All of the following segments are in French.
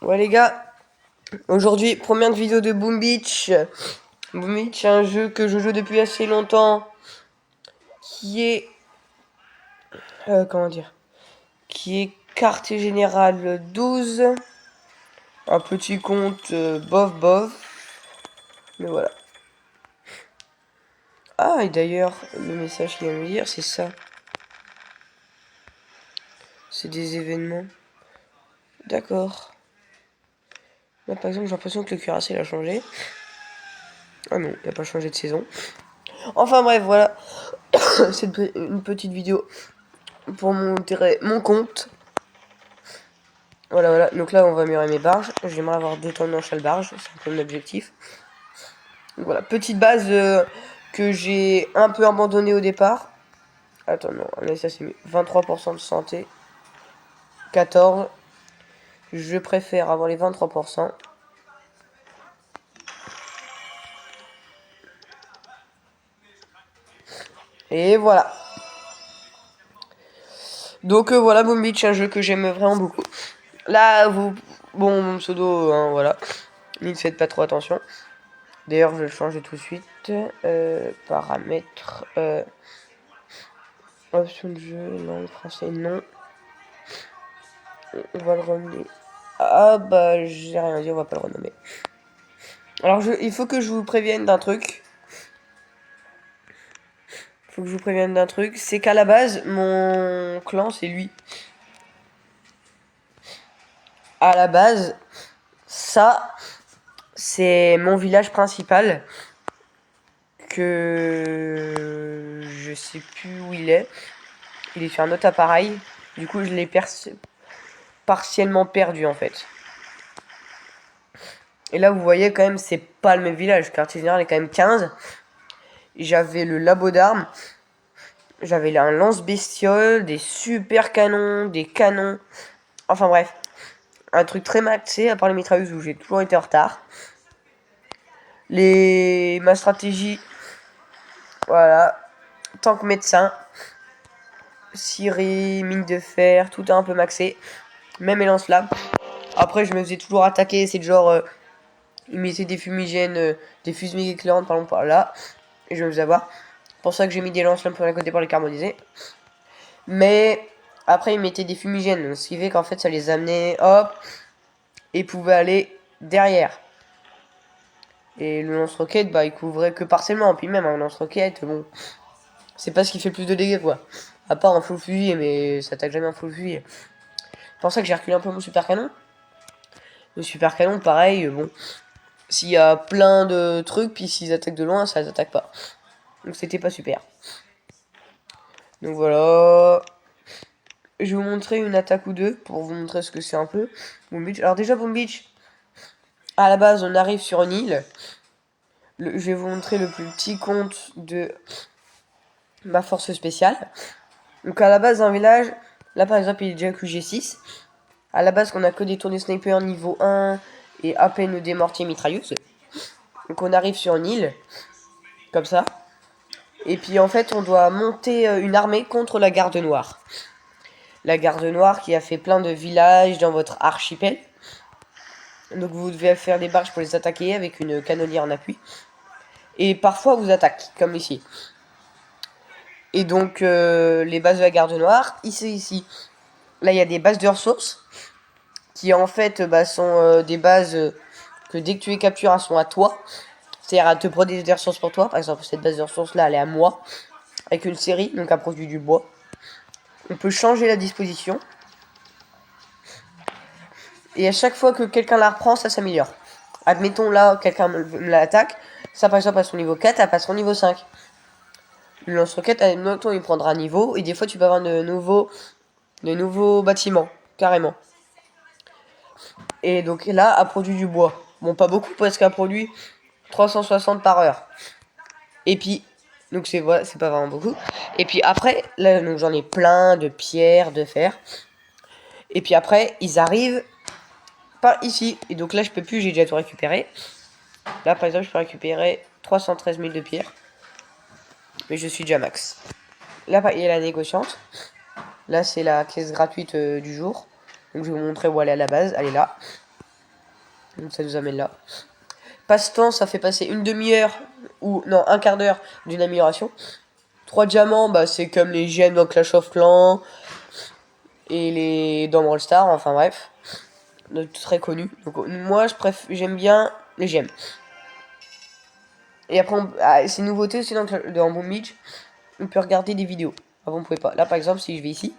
Ouais les gars, aujourd'hui première vidéo de Boom Beach. Boom Beach, un jeu que je joue depuis assez longtemps, qui est comment dire, qui est quartier général 12, un petit compte bof bof, mais voilà. Ah et d'ailleurs le message qu'il vient me dire c'est ça, c'est des événements. D'accord. Là par exemple j'ai l'impression que le cuirassé il a changé. Ah non, il n'a pas changé de saison. Enfin bref voilà, c'est une petite vidéo pour montrer mon compte. Voilà. Donc là, on va améliorer mes barges. J'aimerais avoir 2 tonnes en chale barge. C'est un peu mon objectif. Donc voilà, petite base que j'ai un peu abandonnée au départ. Attends, non, mais ça c'est mieux. 23% de santé. 14. Je préfère avoir les 23%. Et voilà. Donc voilà, Boom Beach, un jeu que j'aime vraiment beaucoup. Là, bon, mon pseudo, hein, voilà. Ne faites pas trop attention. D'ailleurs, je vais le changer tout de suite. Paramètres. Option de jeu, non, français, non. On va le renommer. Ah bah, j'ai rien dit, on va pas le renommer. Alors, il faut que je vous prévienne d'un truc. C'est qu'à la base, mon clan, c'est lui. À la base, ça, c'est mon village principal. Que je sais plus où il est. Il est sur un autre appareil. Du coup, je l'ai partiellement perdu en fait. Et là, vous voyez quand même, c'est pas le même village. Quartier général est quand même 15. J'avais le labo d'armes. J'avais un lance-bestiole, des super canons, des canons. Enfin bref, un truc très maxé, à part les mitrailleuses où j'ai toujours été en retard. Ma stratégie, voilà. Tank médecin, scierie, mine de fer, tout est un peu maxé. Même les lance-flammes. Après, je me faisais toujours attaquer, c'est genre... ils mettaient des fumigènes, des fusées éclairantes par exemple par là. Et je me faisais avoir. C'est pour ça que j'ai mis des lance-flammes pour la côté pour les carboniser. Mais après, ils mettaient des fumigènes, ce qui fait qu'en fait, ça les amenait, hop, et pouvaient aller derrière. Et le lance-roquette, bah, il couvrait que partiellement. Puis même un lance-roquette, bon, c'est pas ce qui fait le plus de dégâts, quoi. À part un full fusil, mais ça attaque jamais un full fusil. C'est pour ça que j'ai reculé un peu mon super canon. Le super canon, pareil, bon, s'il y a plein de trucs, puis s'ils attaquent de loin, ça les attaque pas. Donc c'était pas super. Donc voilà. Je vais vous montrer une attaque ou deux pour vous montrer ce que c'est un peu. Boom Beach. Alors déjà Boom Beach, à la base on arrive sur une île. Je vais vous montrer le plus petit compte de ma force spéciale. Donc à la base d'un village, là par exemple il est déjà QG6. À la base on a que des tournées sniper niveau 1 et à peine des mortiers mitrailleuses. Donc on arrive sur une île, comme ça. Et puis en fait on doit monter une armée contre la garde noire. La garde noire qui a fait plein de villages dans votre archipel. Donc vous devez faire des barges pour les attaquer avec une canonnière en appui. Et parfois vous attaquent, comme ici. Et donc les bases de la garde noire, ici. Là il y a des bases de ressources. Qui en fait sont des bases que dès que tu les captures, elles sont à toi. C'est-à-dire à te produire des ressources pour toi. Par exemple cette base de ressources là elle est à moi. Avec une série, donc elle produit du bois. On peut changer la disposition. Et à chaque fois que quelqu'un la reprend, ça s'améliore. Admettons là, quelqu'un me l'attaque. Ça par exemple à son niveau 4, elle passe au niveau 5. Le lance-roquette, admettons, il prendra niveau. Et des fois tu peux avoir de nouveaux bâtiments. Carrément. Et donc là, elle produit du bois. Bon, pas beaucoup parce qu'elle produit 360 par heure. Et puis, donc c'est pas vraiment beaucoup. Et puis après, là, donc j'en ai plein de pierres, de fer. Et puis après, ils arrivent par ici. Et donc là, je peux plus, j'ai déjà tout récupéré. Là, par exemple, je peux récupérer 313 000 de pierres. Mais je suis déjà max. Là, il y a la négociante. Là, c'est la caisse gratuite du jour. Donc je vais vous montrer où elle est à la base. Elle est là. Donc ça nous amène là. Passe-temps, ça fait passer une demi-heure, ou non, un quart d'heure d'une amélioration. 3 diamants, bah c'est comme les gemmes dans Clash of Clans et les dans Brawl Stars, enfin bref. Très connu. Donc moi j'aime bien les gemmes. Et après, c'est une nouveauté aussi dans Boom Beach. On peut regarder des vidéos. Avant on pouvait pas. Là par exemple, si je vais ici,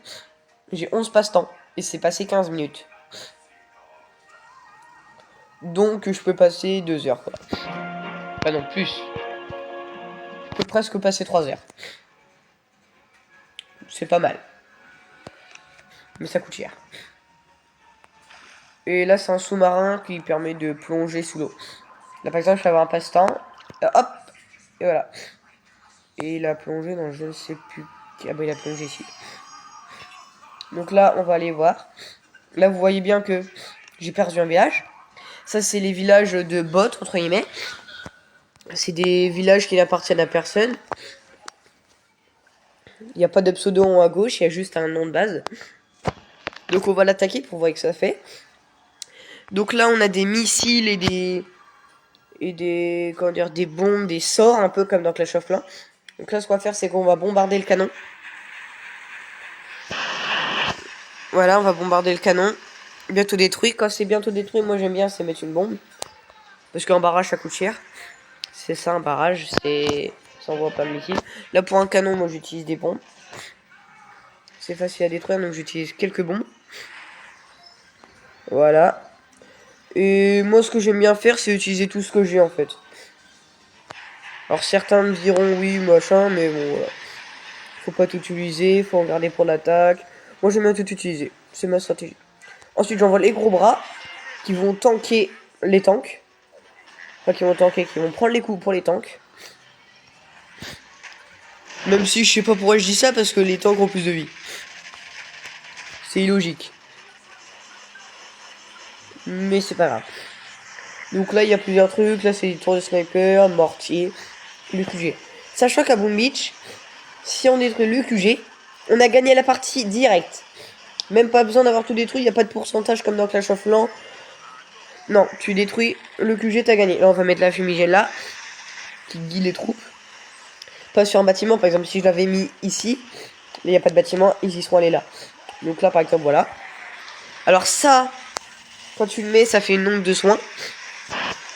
j'ai 11 passe-temps. Et c'est passé 15 minutes. Donc je peux passer 2 heures quoi. Pas non plus. Je peux presque passer 3 heures. C'est pas mal. Mais ça coûte cher. Et là c'est un sous-marin qui permet de plonger sous l'eau. Là par exemple je vais avoir un passe-temps. Hop. Et voilà. Et il a plongé dans je ne sais plus. Ah bah il a plongé ici. Donc là on va aller voir. Là vous voyez bien que j'ai perdu un village. Ça c'est les villages de bots entre guillemets. C'est des villages qui n'appartiennent à personne. Il n'y a pas de pseudo à gauche, il y a juste un nom de base. Donc on va l'attaquer pour voir ce que ça fait. Donc là on a des missiles et des comment dire, des bombes, des sorts un peu comme dans Clash of Clans. Donc là ce qu'on va faire c'est qu'on va bombarder le canon. Voilà, on va bombarder le canon. Bientôt détruit. Quand c'est bientôt détruit, moi j'aime bien c'est mettre une bombe. Parce qu'un barrage ça coûte cher. C'est ça un barrage, ça envoie pas de missiles. Là pour un canon, moi j'utilise des bombes. C'est facile à détruire donc j'utilise quelques bombes. Voilà. Et moi ce que j'aime bien faire c'est utiliser tout ce que j'ai en fait. Alors certains me diront oui machin mais bon voilà. Faut pas tout utiliser, faut en garder pour l'attaque. Moi j'aime bien tout utiliser, c'est ma stratégie. Ensuite j'envoie les gros bras qui vont tanker les tanks. Enfin qui vont prendre les coups pour les tanks. Même si je sais pas pourquoi je dis ça parce que les tanks ont plus de vie. C'est illogique. Mais c'est pas grave. Donc là il y a plusieurs trucs, là c'est des tours de sniper, mortier, le QG. Sachant qu'à Boom Beach, si on détruit le QG, on a gagné la partie directe. Même pas besoin d'avoir tout détruit, il n'y a pas de pourcentage comme dans Clash of Clans. Non, tu détruis le QG, t'as gagné. Là on va mettre la fumigène là, qui guide les troupes. Pas sur un bâtiment, par exemple si je l'avais mis ici, il n'y a pas de bâtiment, ils y seront allés là. Donc là par exemple voilà. Alors ça, quand tu le mets, ça fait une onde de soin.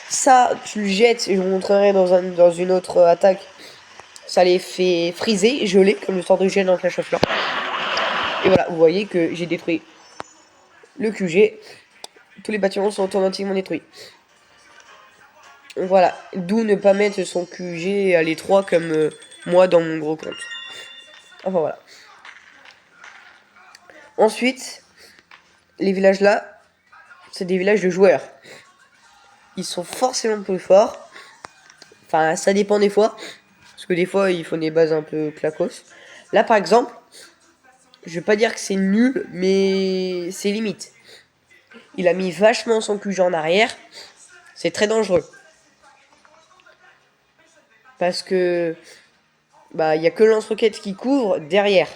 Ça, tu le jettes, et je vous montrerai dans une autre attaque. Ça les fait friser, geler, comme le sort de gel dans Clash of Clans. Et voilà, vous voyez que j'ai détruit le QG. Tous les bâtiments sont automatiquement détruits. Voilà, d'où ne pas mettre son QG à l'étroit comme moi dans mon gros compte. Enfin voilà. Ensuite, les villages là, c'est des villages de joueurs. Ils sont forcément plus forts. Enfin, ça dépend des fois. Parce que des fois, il faut des bases un peu clacos. Là, par exemple, je vais pas dire que c'est nul, mais c'est limite. Il a mis vachement son QG en arrière. C'est très dangereux. Parce que bah il y a que le lance-roquette qui couvre derrière.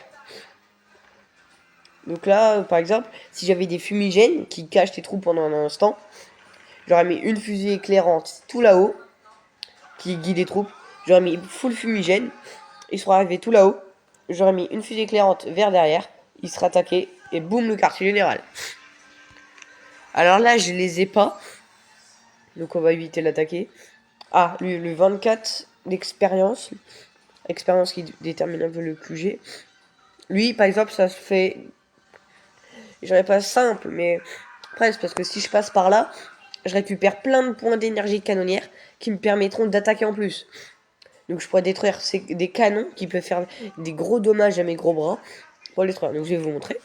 Donc là, par exemple, si j'avais des fumigènes qui cachent les troupes pendant un instant, j'aurais mis une fusée éclairante tout là-haut, qui guide les troupes. J'aurais mis full fumigène. Ils seraient arrivés tout là-haut. J'aurais mis une fusée éclairante vers derrière. Ils seraient attaqués. Et boum, le quartier général. Alors là, je les ai pas. Donc on va éviter l'attaquer. Ah, lui, le 24 d'expérience. Expérience qui détermine un peu le QG. Lui, par exemple, ça se fait... Je dirais pas simple, mais presque. Parce que si je passe par là, je récupère plein de points d'énergie canonnière qui me permettront d'attaquer en plus. Donc je pourrais détruire des canons qui peuvent faire des gros dommages à mes gros bras. Pour les détruire. Donc je vais vous montrer.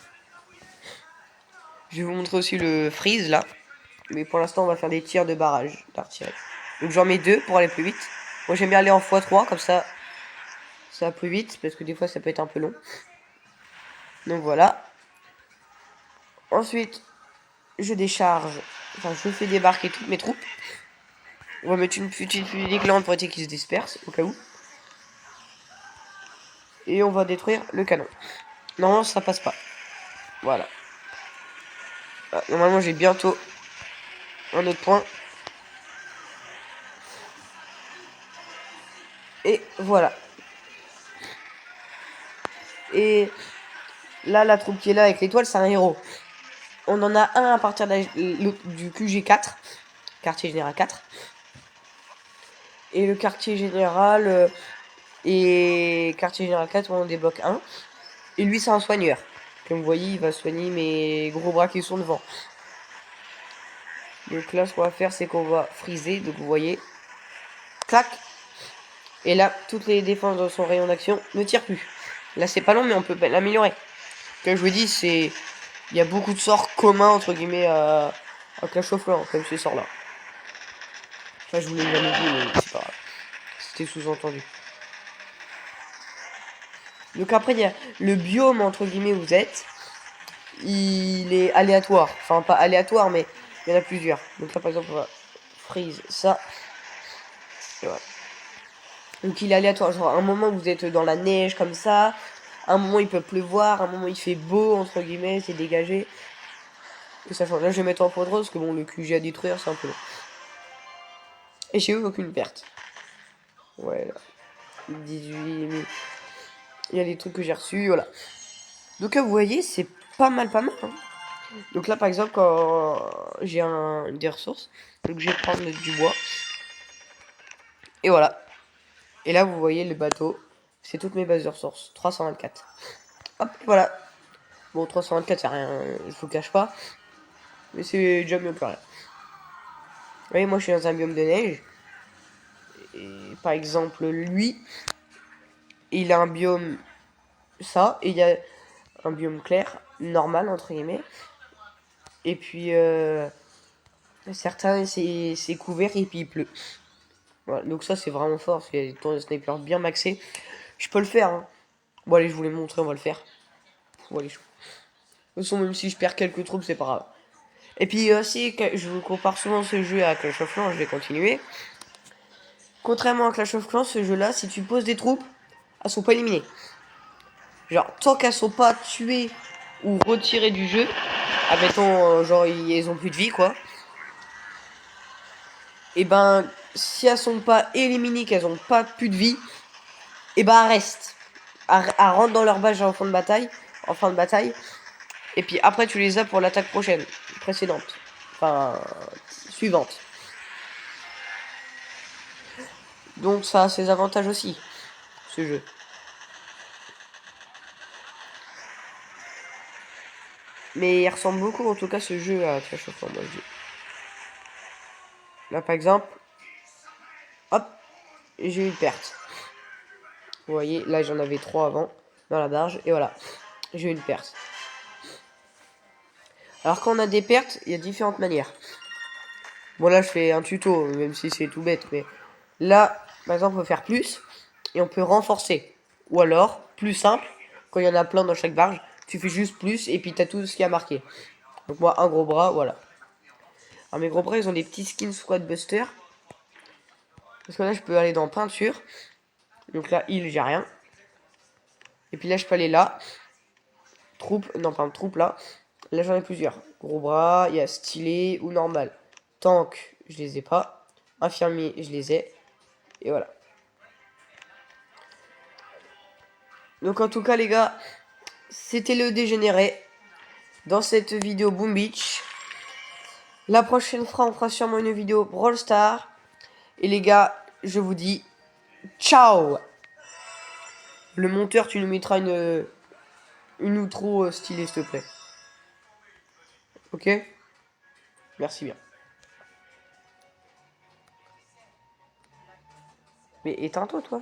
Je vais vous montrer aussi le freeze là. Mais pour l'instant on va faire des tirs de barrage d'artillerie. Donc j'en mets 2 pour aller plus vite. Moi j'aime bien aller en x3 comme ça va plus vite. Parce que des fois ça peut être un peu long. Donc voilà. Ensuite je décharge. Enfin je fais débarquer toutes mes troupes. On va mettre une petite fusée éclairante pour éviter qu'ils se dispersent au cas où. Et on va détruire le canon. Normalement ça passe pas. Voilà. Ah, normalement j'ai bientôt un autre point. Et voilà. Et là, la troupe qui est là avec l'étoile, c'est un héros. On en a un à partir du QG4, quartier général 4. Et le quartier général et quartier général 4, on débloque un. Et lui, c'est un soigneur. Comme vous voyez, il va soigner mes gros bras qui sont devant. Donc là, ce qu'on va faire, c'est qu'on va friser. Donc vous voyez, clac. Et là, toutes les défenses dans son rayon d'action ne tirent plus. Là, c'est pas long, mais on peut l'améliorer. Comme je vous dis, il y a beaucoup de sorts communs entre guillemets à Clash of Clans, comme ces sorts-là. Enfin, je vous l'ai jamais dit, mais c'est pas grave. C'était sous-entendu. Donc après, il y a le biome entre guillemets où vous êtes. Il est aléatoire. Enfin, pas aléatoire, mais il y en a plusieurs. Donc là, par exemple, on va freeze ça. Et voilà. Donc il est aléatoire. Genre, à un moment, vous êtes dans la neige comme ça. À un moment, il peut pleuvoir. À un moment, il fait beau, entre guillemets, c'est dégagé. Et ça change. Là, je vais mettre en poudre parce que bon, le QG à détruire, c'est un peu long. Et j'ai eu aucune perte. Ouais, là. 18 000. Il y a des trucs que j'ai reçus, voilà. Donc là, vous voyez, c'est pas mal, pas mal. Hein. Donc là, par exemple, quand j'ai des ressources, donc je vais prendre du bois. Et voilà. Et là, vous voyez le bateau. C'est toutes mes bases de ressources. 324. Hop, voilà. Bon, 324, c'est rien. Je vous cache pas. Mais c'est déjà mieux que rien. Vous voyez, moi, je suis dans un biome de neige. Et par exemple, lui, il a un biome ça. Et il y a un biome clair, normal, entre guillemets. Et puis, certains, c'est couvert et puis il pleut. Voilà, donc ça, c'est vraiment fort. Parce qu'il y a des tours de sniper bien maxés. Je peux le faire. Hein. Bon, allez, je vous l'ai montré, on va le faire. Bon, allez, de toute façon, même si je perds quelques troupes, c'est pas grave. Et puis aussi, je vous compare souvent ce jeu à Clash of Clans, je vais continuer. Contrairement à Clash of Clans, ce jeu-là, si tu poses des troupes, elles sont pas éliminées. Genre, tant qu'elles sont pas tuées ou retirées du jeu, admettons, genre, elles ont plus de vie, quoi. Et ben, si elles sont pas éliminées, qu'elles ont pas plus de vie, et ben, elles restent. Elles rentrent dans leur base en fin de bataille. En fin de bataille. Et puis après, tu les as pour l'attaque prochaine. Précédente. Enfin, suivante. Donc ça a ses avantages aussi, ce jeu. Mais il ressemble beaucoup en tout cas ce jeu à Clash of Clans, moi je dis. Là par exemple, hop, j'ai eu une perte. Vous voyez, là j'en avais 3 avant, dans la barge, et voilà, j'ai eu une perte. Alors quand on a des pertes, il y a différentes manières. Bon là je fais un tuto, même si c'est tout bête, mais là, par exemple, on peut faire plus, et on peut renforcer. Ou alors, plus simple, quand il y en a plein dans chaque barge, tu fais juste plus, et puis t'as tout ce qui a marqué. Donc moi, un gros bras, voilà. Alors mes gros bras, ils ont des petits skins Squad Buster. Parce que là, je peux aller dans peinture. Donc là, j'ai rien. Et puis là, je peux aller là. Troupe, non, pas troupe là. Là, j'en ai plusieurs. Gros bras, il y a stylé ou normal. Tank, je les ai pas. Infirmier, je les ai. Et voilà. Donc en tout cas, les gars, c'était le dégénéré. Dans cette vidéo Boom Beach. La prochaine fois, on fera sûrement une vidéo Brawl Star. Et les gars, je vous dis ciao. Le monteur, tu nous mettras une outro stylée, s'il te plaît. Ok? Merci bien. Mais éteins-toi, toi.